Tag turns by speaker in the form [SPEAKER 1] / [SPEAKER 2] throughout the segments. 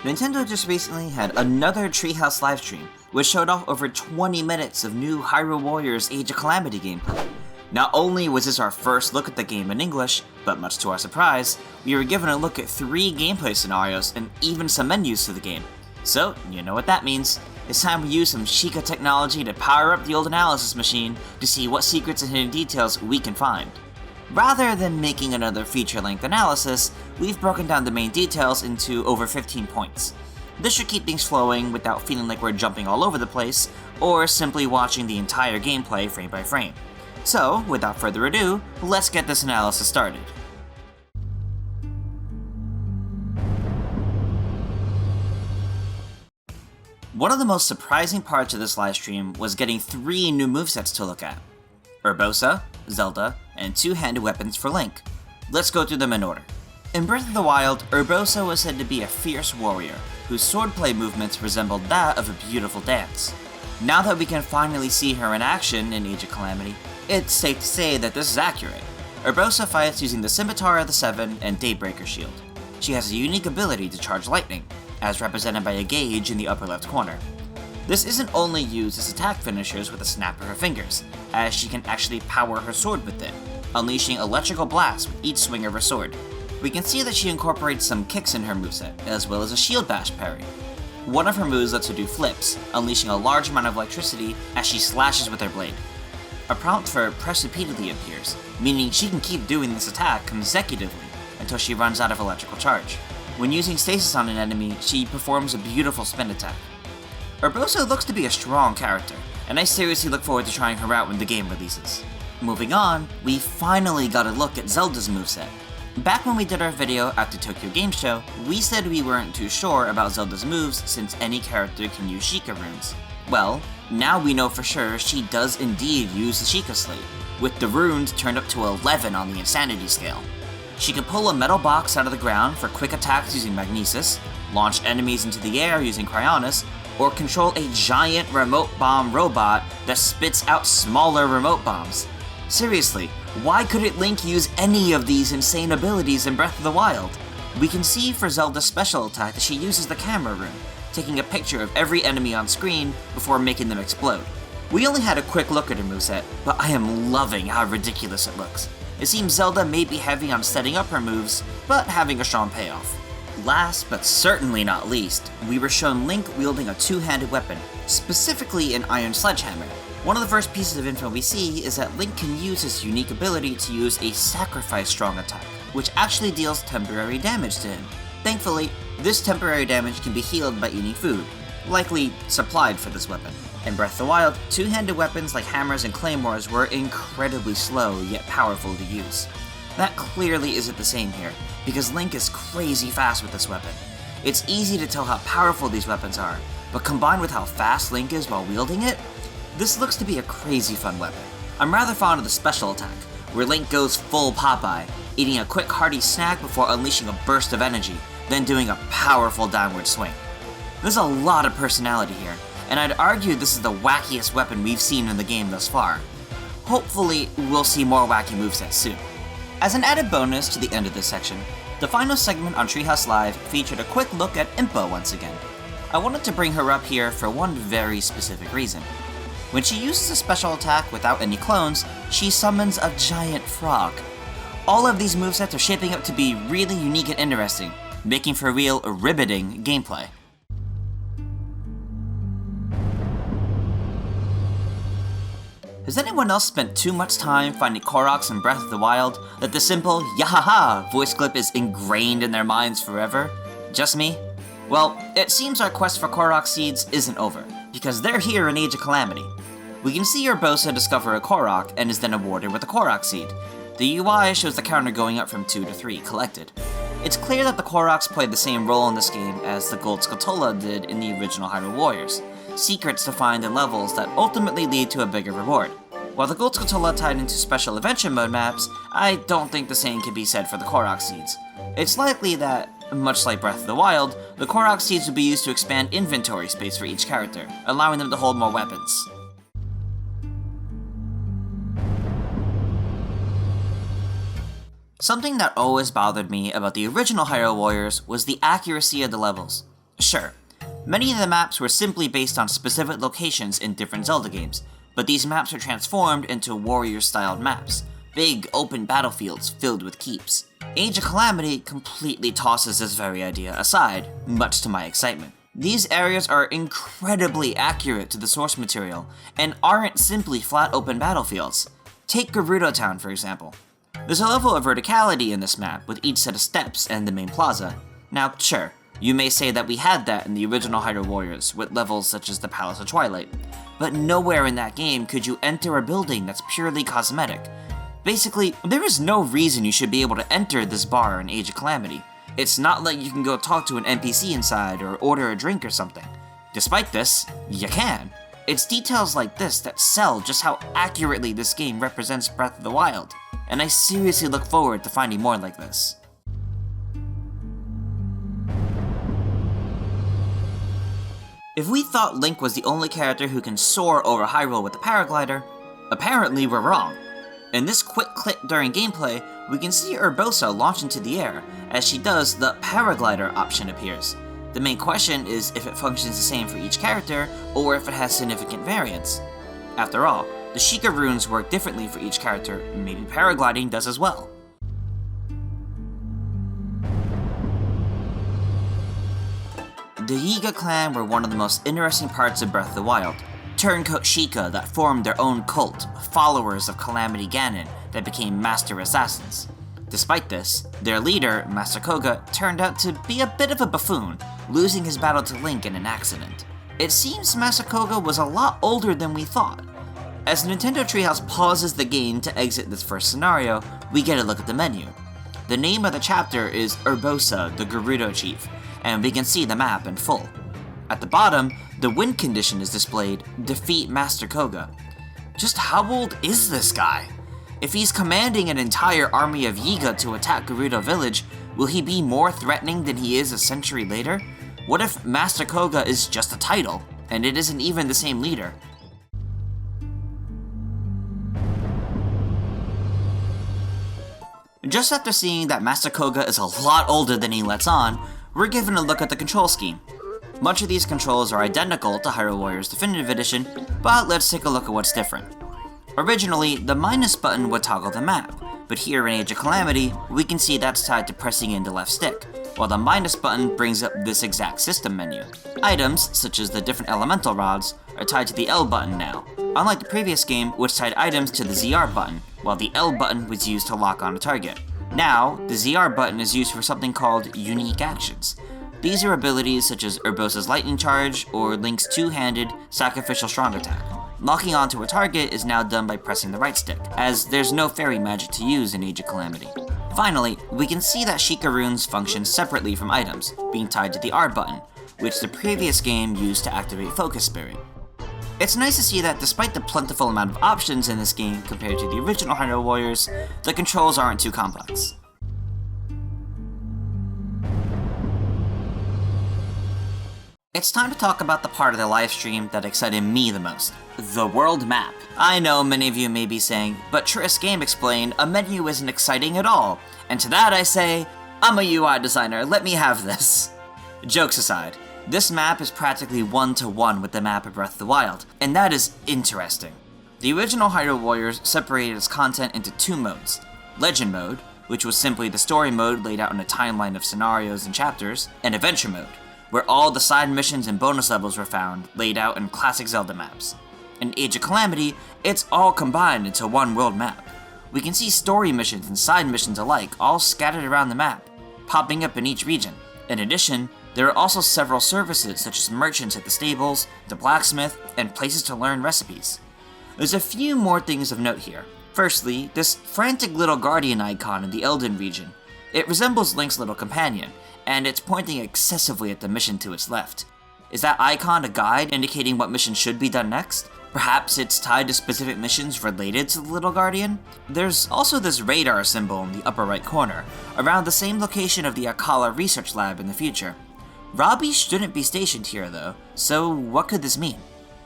[SPEAKER 1] Nintendo just recently had another Treehouse livestream, which showed off over 20 minutes of new Hyrule Warriors Age of Calamity gameplay. Not only was this our first look at the game in English, but much to our surprise, we were given a look at 3 gameplay scenarios and even some menus to the game. So, you know what that means. It's time we use some Sheikah technology to power up the old analysis machine to see what secrets and hidden details we can find. Rather than making another feature-length analysis, we've broken down the main details into over 15 points. This should keep things flowing without feeling like we're jumping all over the place, or simply watching the entire gameplay frame by frame. So, without further ado, let's get this analysis started. One of the most surprising parts of this livestream was getting 3 new movesets to look at. Urbosa, Zelda, and 2-handed weapons for Link. Let's go through them in order. In Breath of the Wild, Urbosa was said to be a fierce warrior, whose swordplay movements resembled that of a beautiful dance. Now that we can finally see her in action in Age of Calamity, it's safe to say that this is accurate. Urbosa fights using the Scimitar of the Seven and Daybreaker Shield. She has a unique ability to charge lightning, as represented by a gauge in the upper left corner. This isn't only used as attack finishers with a snap of her fingers, as she can actually power her sword with it, unleashing electrical blasts with each swing of her sword. We can see that she incorporates some kicks in her moveset, as well as a shield bash parry. One of her moves lets her do flips, unleashing a large amount of electricity as she slashes with her blade. A prompt for press repeatedly appears, meaning she can keep doing this attack consecutively until she runs out of electrical charge. When using stasis on an enemy, she performs a beautiful spin attack. Urbosa looks to be a strong character, and I seriously look forward to trying her out when the game releases. Moving on, we finally got a look at Zelda's moveset. Back when we did our video at the Tokyo Game Show, we said we weren't too sure about Zelda's moves since any character can use Sheikah runes. Well, now we know for sure she does indeed use the Sheikah Slate, with the runes turned up to 11 on the insanity scale. She can pull a metal box out of the ground for quick attacks using Magnesis, launch enemies into the air using Cryonis, or control a giant remote bomb robot that spits out smaller remote bombs. Seriously, why couldn't Link use any of these insane abilities in Breath of the Wild? We can see for Zelda's special attack that she uses the camera rune, taking a picture of every enemy on screen before making them explode. We only had a quick look at her moveset, but I am loving how ridiculous it looks. It seems Zelda may be heavy on setting up her moves, but having a strong payoff. Last, but certainly not least, we were shown Link wielding a 2-handed weapon, specifically an iron sledgehammer. One of the first pieces of info we see is that Link can use his unique ability to use a sacrifice strong attack, which actually deals temporary damage to him. Thankfully, this temporary damage can be healed by eating food, likely supplied for this weapon. In Breath of the Wild, 2-handed weapons like hammers and claymores were incredibly slow yet powerful to use. That clearly isn't the same here, because Link is crazy fast with this weapon. It's easy to tell how powerful these weapons are, but combined with how fast Link is while wielding it, this looks to be a crazy fun weapon. I'm rather fond of the special attack, where Link goes full Popeye, eating a quick hearty snack before unleashing a burst of energy, then doing a powerful downward swing. There's a lot of personality here, and I'd argue this is the wackiest weapon we've seen in the game thus far. Hopefully, we'll see more wacky movesets soon. As an added bonus to the end of this section, the final segment on Treehouse Live featured a quick look at Impa once again. I wanted to bring her up here for one very specific reason. When she uses a special attack without any clones, she summons a giant frog. All of these movesets are shaping up to be really unique and interesting, making for real riveting gameplay. Has anyone else spent too much time finding Koroks in Breath of the Wild that the simple "Yahaha" voice clip is ingrained in their minds forever? Just me? Well, it seems our quest for Korok Seeds isn't over, because they're here in Age of Calamity. We can see Urbosa discover a Korok and is then awarded with a Korok Seed. The UI shows the counter going up from 2 to 3 collected. It's clear that the Koroks played the same role in this game as the Gold Skulltula did in the original Hyrule Warriors, secrets to find in levels that ultimately lead to a bigger reward. While the Gold Skulltula tied into special adventure mode maps, I don't think the same can be said for the Korok Seeds. It's likely that, much like Breath of the Wild, the Korok Seeds would be used to expand inventory space for each character, allowing them to hold more weapons. Something that always bothered me about the original Hyrule Warriors was the accuracy of the levels. Sure, many of the maps were simply based on specific locations in different Zelda games, but these maps are transformed into Warriors-styled maps, big open battlefields filled with keeps. Age of Calamity completely tosses this very idea aside, much to my excitement. These areas are incredibly accurate to the source material, and aren't simply flat open battlefields. Take Gerudo Town for example. There's a level of verticality in this map, with each set of steps and the main plaza. Now sure, you may say that we had that in the original Hyrule Warriors, with levels such as the Palace of Twilight, but nowhere in that game could you enter a building that's purely cosmetic. Basically, there is no reason you should be able to enter this bar in Age of Calamity. It's not like you can go talk to an NPC inside or order a drink or something. Despite this, you can. It's details like this that sell just how accurately this game represents Breath of the Wild, and I seriously look forward to finding more like this. If we thought Link was the only character who can soar over Hyrule with the Paraglider, apparently we're wrong. In this quick clip during gameplay, we can see Urbosa launch into the air. As she does, the Paraglider option appears. The main question is if it functions the same for each character, or if it has significant variance. After all, the Sheikah runes work differently for each character, maybe paragliding does as well. The Yiga clan were one of the most interesting parts of Breath of the Wild. Turncoat Sheikah that formed their own cult, followers of Calamity Ganon that became Master Assassins. Despite this, their leader, Master Koga, turned out to be a bit of a buffoon, losing his battle to Link in an accident. It seems Master Koga was a lot older than we thought. As Nintendo Treehouse pauses the game to exit this first scenario, we get a look at the menu. The name of the chapter is Urbosa, the Gerudo Chief, and we can see the map in full. At the bottom, the win condition is displayed, defeat Master Koga. Just how old is this guy? If he's commanding an entire army of Yiga to attack Gerudo Village, will he be more threatening than he is a century later? What if Master Koga is just a title, and it isn't even the same leader? Just after seeing that Master Koga is a lot older than he lets on, we're given a look at the control scheme. Much of these controls are identical to Hyrule Warriors Definitive Edition, but let's take a look at what's different. Originally, the minus button would toggle the map, but here in Age of Calamity, we can see that's tied to pressing in the left stick, while the minus button brings up this exact system menu. Items, such as the different elemental rods, are tied to the L button now, unlike the previous game which tied items to the ZR button, while the L button was used to lock on a target. Now, the ZR button is used for something called unique actions. These are abilities such as Urbosa's Lightning Charge or Link's two-handed Sacrificial Strong Attack. Locking onto a target is now done by pressing the right stick, as there's no fairy magic to use in Age of Calamity. Finally, we can see that Sheikah runes function separately from items, being tied to the R button, which the previous game used to activate Focus Spirit. It's nice to see that despite the plentiful amount of options in this game compared to the original Hyrule Warriors, the controls aren't too complex. It's time to talk about the part of the livestream that excited me the most, the world map. I know many of you may be saying, but Triss Game explained, a menu isn't exciting at all. And to that I say, I'm a UI designer, let me have this. Jokes aside, this map is practically one-to-one with the map of Breath of the Wild, and that is interesting. The original Hyrule Warriors separated its content into two modes. Legend mode, which was simply the story mode laid out in a timeline of scenarios and chapters, and Adventure mode, where all the side missions and bonus levels were found, laid out in classic Zelda maps. In Age of Calamity, it's all combined into one world map. We can see story missions and side missions alike all scattered around the map, popping up in each region. In addition, there are also several services such as merchants at the stables, the blacksmith, and places to learn recipes. There's a few more things of note here. Firstly, this frantic little guardian icon in the Elden region. It resembles Link's little companion, and it's pointing excessively at the mission to its left. Is that icon a guide indicating what mission should be done next? Perhaps it's tied to specific missions related to the little guardian? There's also this radar symbol in the upper right corner, around the same location of the Akala research lab in the future. Robbie shouldn't be stationed here though, so what could this mean?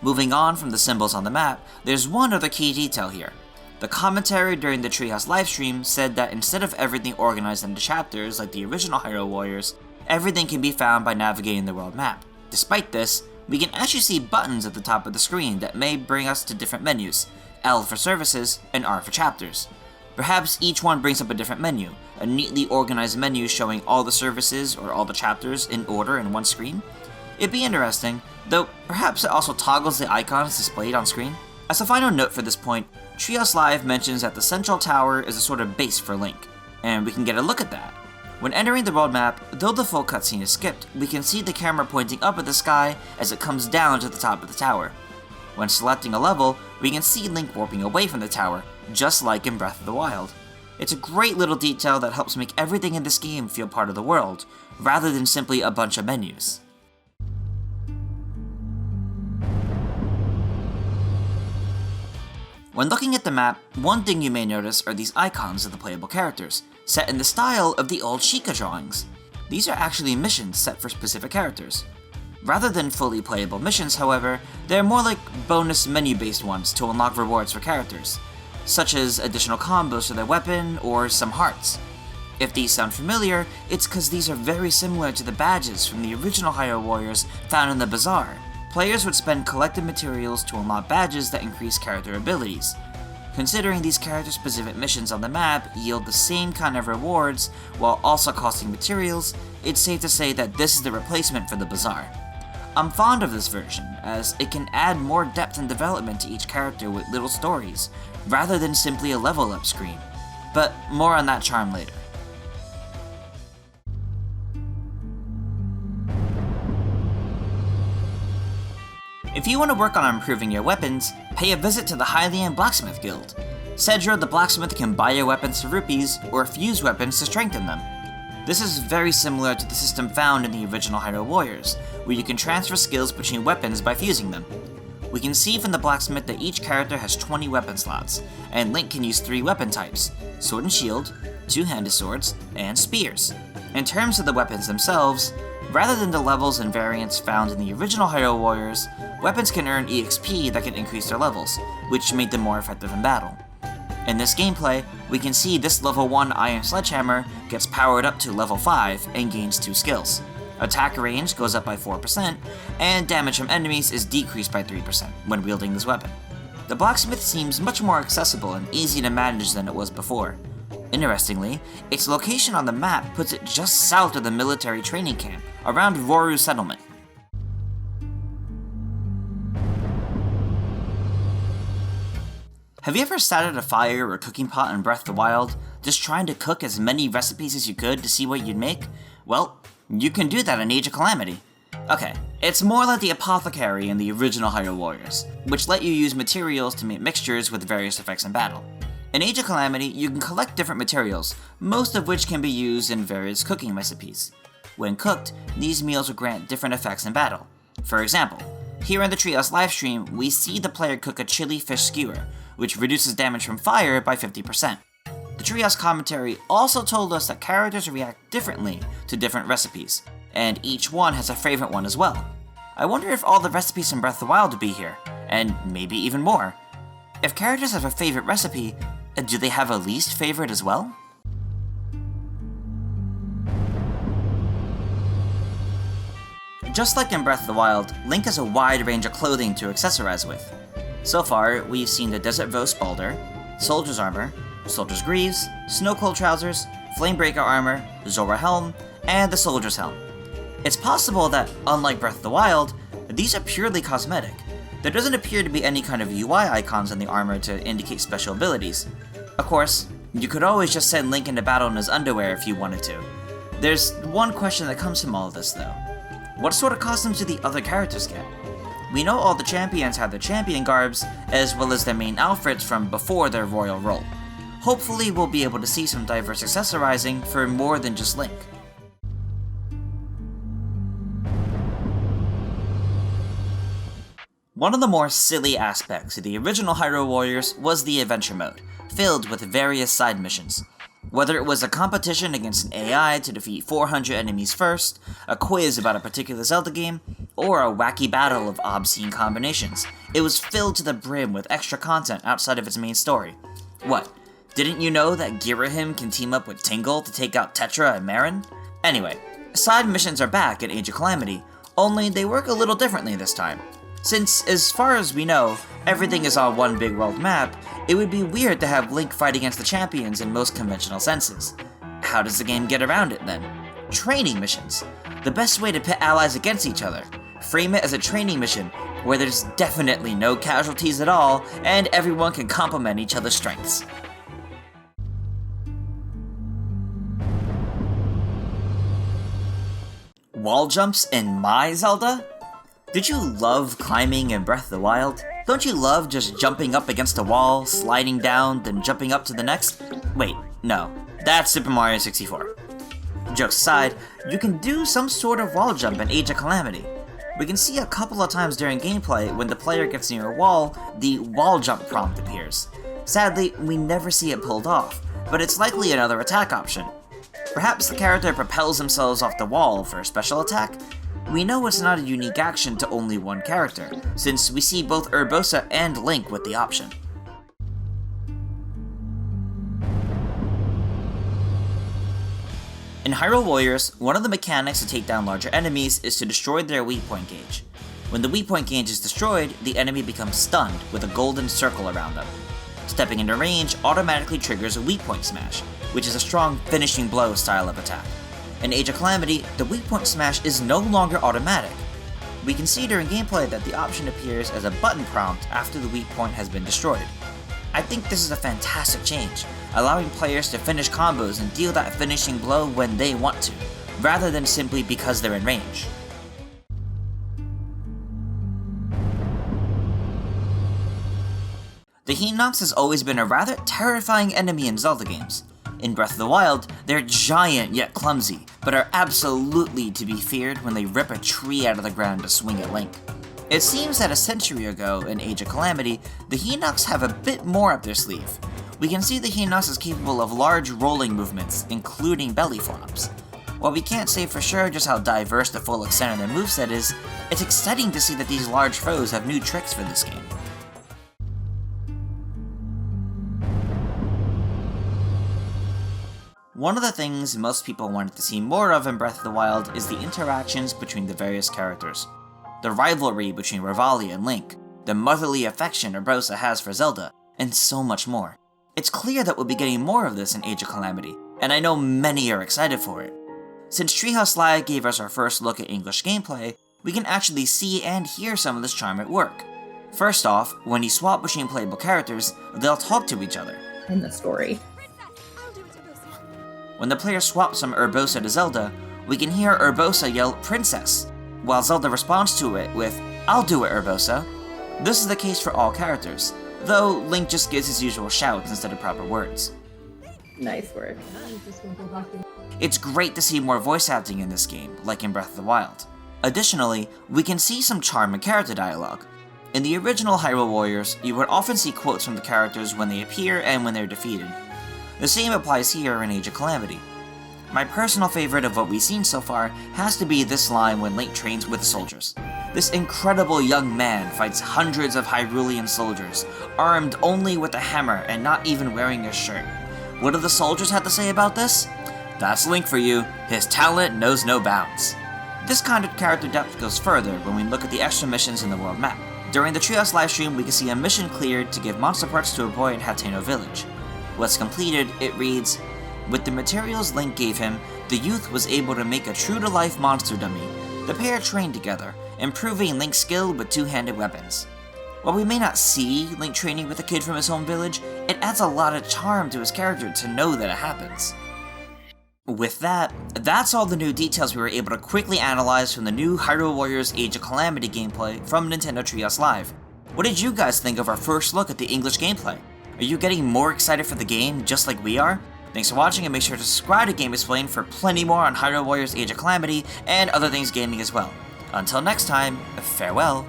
[SPEAKER 1] Moving on from the symbols on the map, there's one other key detail here. The commentary during the Treehouse livestream said that instead of everything organized into chapters like the original Hyrule Warriors, everything can be found by navigating the world map. Despite this, we can actually see buttons at the top of the screen that may bring us to different menus, L for services and R for chapters. Perhaps each one brings up a different menu, a neatly organized menu showing all the services or all the chapters in order in one screen. It'd be interesting, though perhaps it also toggles the icons displayed on screen. As a final note for this point, Treehouse Live mentions that the central tower is a sort of base for Link, and we can get a look at that. When entering the world map, though the full cutscene is skipped, we can see the camera pointing up at the sky as it comes down to the top of the tower. When selecting a level, we can see Link warping away from the tower, just like in Breath of the Wild. It's a great little detail that helps make everything in this game feel part of the world, rather than simply a bunch of menus. When looking at the map, one thing you may notice are these icons of the playable characters, set in the style of the old Sheikah drawings. These are actually missions set for specific characters. Rather than fully playable missions, however, they're more like bonus menu-based ones to unlock rewards for characters, such as additional combos for their weapon or some hearts. If these sound familiar, it's because these are very similar to the badges from the original Hyrule Warriors found in the Bazaar. Players would spend collected materials to unlock badges that increase character abilities. Considering these character-specific missions on the map yield the same kind of rewards while also costing materials, it's safe to say that this is the replacement for the Bazaar. I'm fond of this version, as it can add more depth and development to each character with little stories, rather than simply a level up screen. But more on that charm later. If you want to work on improving your weapons, pay a visit to the Hylian Blacksmith Guild. Cedro the Blacksmith can buy your weapons for rupees, or fuse weapons to strengthen them. This is very similar to the system found in the original Hyrule Warriors, where you can transfer skills between weapons by fusing them. We can see from the Blacksmith that each character has 20 weapon slots, and Link can use 3 weapon types: Sword and Shield, 2-handed swords, and spears. In terms of the weapons themselves, rather than the levels and variants found in the original Hyrule Warriors, weapons can earn EXP that can increase their levels, which made them more effective in battle. In this gameplay, we can see this level 1 Iron Sledgehammer gets powered up to level 5 and gains 2 skills. Attack range goes up by 4%, and damage from enemies is decreased by 3% when wielding this weapon. The Blacksmith seems much more accessible and easy to manage than it was before. Interestingly, its location on the map puts it just south of the military training camp, around Roru Settlement. Have you ever sat at a fire or cooking pot in Breath of the Wild, just trying to cook as many recipes as you could to see what you'd make? Well, you can do that in Age of Calamity. Okay, it's more like the Apothecary in the original Hyrule Warriors, which let you use materials to make mixtures with various effects in battle. In Age of Calamity, you can collect different materials, most of which can be used in various cooking recipes. When cooked, these meals will grant different effects in battle. For example, here in the Treehouse livestream, we see the player cook a chili fish skewer, which reduces damage from fire by 50%. The Treehouse commentary also told us that characters react differently to different recipes, and each one has a favorite one as well. I wonder if all the recipes from Breath of the Wild would be here, and maybe even more. If characters have a favorite recipe, do they have a least favorite as well? Just like in Breath of the Wild, Link has a wide range of clothing to accessorize with. So far, we've seen the Desert Vost Balder, Soldier's Armor, Soldier's Greaves, Snow Cold Trousers, Flamebreaker Armor, Zora Helm, and the Soldier's Helm. It's possible that, unlike Breath of the Wild, these are purely cosmetic. There doesn't appear to be any kind of UI icons on the armor to indicate special abilities. Of course, you could always just send Link into battle in his underwear if you wanted to. There's one question that comes from all of this though. What sort of costumes do the other characters get? We know all the champions have their champion garbs, as well as their main outfits from before their royal role. Hopefully we'll be able to see some diverse accessorizing for more than just Link. One of the more silly aspects of the original Hyrule Warriors was the adventure mode, filled with various side missions. Whether it was a competition against an AI to defeat 400 enemies first, a quiz about a particular Zelda game, or a wacky battle of obscene combinations, it was filled to the brim with extra content outside of its main story. What, didn't you know that Girahim can team up with Tingle to take out Tetra and Marin? Anyway, Side missions are back in Age of Calamity, only they work a little differently this time. Since, as far as we know, everything is on one big world map, it would be weird to have Link fight against the champions in most conventional senses. How does the game get around it then? Training missions. The best way to pit allies against each other. Frame it as a training mission, where there's definitely no casualties at all, and everyone can complement each other's strengths. Wall jumps in my Zelda? Did you love climbing in Breath of the Wild? Don't you love just jumping up against a wall, sliding down, then jumping up to the next? Wait, no. That's Super Mario 64. Jokes aside, you can do some sort of wall jump in Age of Calamity. We can see a couple of times during gameplay when the player gets near a wall, the wall jump prompt appears. Sadly, we never see it pulled off, but it's likely another attack option. Perhaps the character propels themselves off the wall for a special attack? We know it's not a unique action to only one character, since we see both Urbosa and Link with the option. In Hyrule Warriors, one of the mechanics to take down larger enemies is to destroy their weak point gauge. When the weak point gauge is destroyed, the enemy becomes stunned with a golden circle around them. Stepping into range automatically triggers a weak point smash, which is a strong finishing blow style of attack. In Age of Calamity, the weak point smash is no longer automatic. We can see during gameplay that the option appears as a button prompt after the weak point has been destroyed. I think this is a fantastic change, allowing players to finish combos and deal that finishing blow when they want to, rather than simply because they're in range. The Hinox has always been a rather terrifying enemy in Zelda games. In Breath of the Wild, they're giant yet clumsy, but are absolutely to be feared when they rip a tree out of the ground to swing at Link. It seems that a century ago, in Age of Calamity, the Hinox have a bit more up their sleeve. We can see the Hinox is capable of large rolling movements, including belly flops. While we can't say for sure just how diverse the full extent of their moveset is, it's exciting to see that these large foes have new tricks for this game. One of the things most people wanted to see more of in Breath of the Wild is the interactions between the various characters. The rivalry between Revali and Link, the motherly affection Urbosa has for Zelda, and so much more. It's clear that we'll be getting more of this in Age of Calamity, and I know many are excited for it. Since Treehouse Live gave us our first look at English gameplay, we can actually see and hear some of this charm at work. First off, when you swap between playable characters, they'll talk to each other.
[SPEAKER 2] In the story.
[SPEAKER 1] When the player swaps from Urbosa to Zelda, we can hear Urbosa yell "Princess," while Zelda responds to it with "I'll do it, Urbosa." This is the case for all characters, though Link just gives his usual shouts instead of proper words.
[SPEAKER 2] Nice work.
[SPEAKER 1] It's great to see more voice acting in this game, like in Breath of the Wild. Additionally, we can see some charm in character dialogue. In the original Hyrule Warriors, you would often see quotes from the characters when they appear and when they're defeated. The same applies here in Age of Calamity. My personal favorite of what we've seen so far has to be this line when Link trains with the soldiers. This incredible young man fights hundreds of Hyrulean soldiers, armed only with a hammer and not even wearing a shirt. What do the soldiers have to say about this? That's Link for you, his talent knows no bounds. This kind of character depth goes further when we look at the extra missions in the world map. During the Treehouse livestream, we can see a mission cleared to give monster parts to a boy in Hateno Village. Once completed, it reads, "With the materials Link gave him, the youth was able to make a true-to-life monster dummy. The pair trained together, improving Link's skill with two-handed weapons." While we may not see Link training with a kid from his home village, it adds a lot of charm to his character to know that it happens. With that, that's all the new details we were able to quickly analyze from the new Hyrule Warriors Age of Calamity gameplay from Nintendo Treehouse Live. What did you guys think of our first look at the English gameplay? Are you getting more excited for the game just like we are? Thanks for watching, and make sure to subscribe to Game Explained for plenty more on Hyrule Warriors Age of Calamity and other things gaming as well. Until next time, farewell.